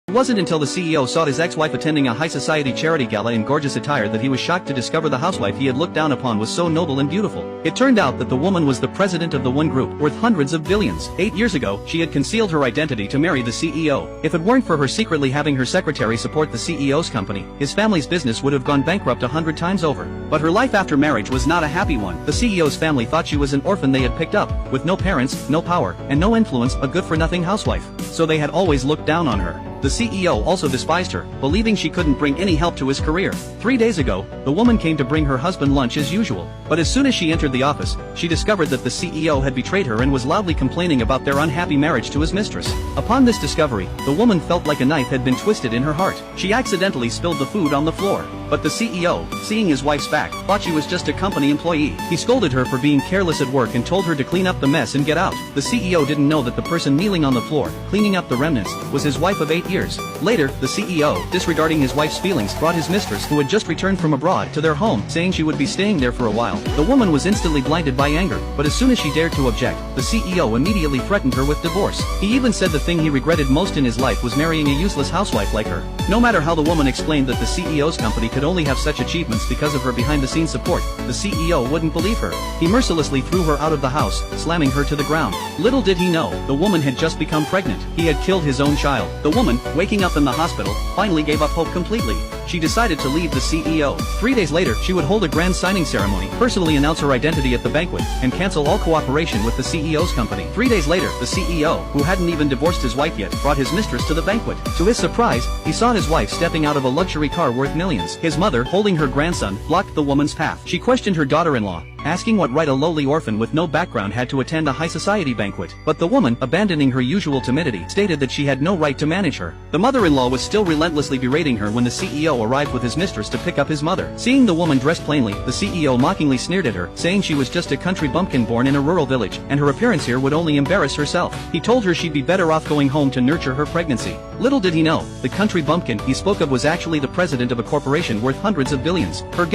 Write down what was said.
It wasn't until the CEO saw his ex-wife attending a high society charity gala in gorgeous attire that he was shocked to discover the housewife he had looked down upon was so noble and beautiful. It turned out that the woman was the president of the One Group, worth hundreds of billions. 8 years ago, she had concealed her identity to marry the CEO. If it weren't for her secretly having her secretary support the CEO's company, his family's business would have gone bankrupt 100 times over. But her life after marriage was not a happy one. The CEO's family thought she was an orphan they had picked up, with no parents, no power, and no influence, a good-for-nothing housewife. So they had always looked down on her. The CEO also despised her, believing she couldn't bring any help to his career. 3 days ago, the woman came to bring her husband lunch as usual. But as soon as she entered the office, she discovered that the CEO had betrayed her and was loudly complaining about their unhappy marriage to his mistress. Upon this discovery, the woman felt like a knife had been twisted in her heart. She accidentally spilled the food on the floor. But the CEO, seeing his wife's back, thought she was just a company employee. He scolded her for being careless at work and told her to clean up the mess and get out. The CEO didn't know that the person kneeling on the floor, cleaning up the remnants, was his wife of 8 years. Later, the CEO, disregarding his wife's feelings, brought his mistress, who had just returned from abroad, to their home, saying she would be staying there for a while. The woman was instantly blinded by anger, but as soon as she dared to object, the CEO immediately threatened her with divorce. He even said the thing he regretted most in his life was marrying a useless housewife like her. No matter how the woman explained that the CEO's company could only have such achievements because of her behind-the-scenes support, the CEO wouldn't believe her. He mercilessly threw her out of the house, slamming her to the ground. Little did he know, the woman had just become pregnant. He had killed his own child. The woman, waking up in the hospital, finally gave up hope completely. She decided to leave the CEO. 3 days later, she would hold a grand signing ceremony, personally announce her identity at the banquet, and cancel all cooperation with the CEO's company. 3 days later, the CEO, who hadn't even divorced his wife yet, brought his mistress to the banquet. To his surprise, he saw his wife stepping out of a luxury car worth millions. His mother, holding her grandson, blocked the woman's path. She questioned her daughter-in-law, asking what right a lowly orphan with no background had to attend a high society banquet. But the woman, abandoning her usual timidity, stated that she had no right to manage her. The mother-in-law was still relentlessly berating her when the CEO arrived with his mistress to pick up his mother. Seeing the woman dressed plainly, the CEO mockingly sneered at her, saying she was just a country bumpkin born in a rural village, and her appearance here would only embarrass herself. He told her she'd be better off going home to nurture her pregnancy. Little did he know, the country bumpkin he spoke of was actually the president of a corporation worth hundreds of billions. Her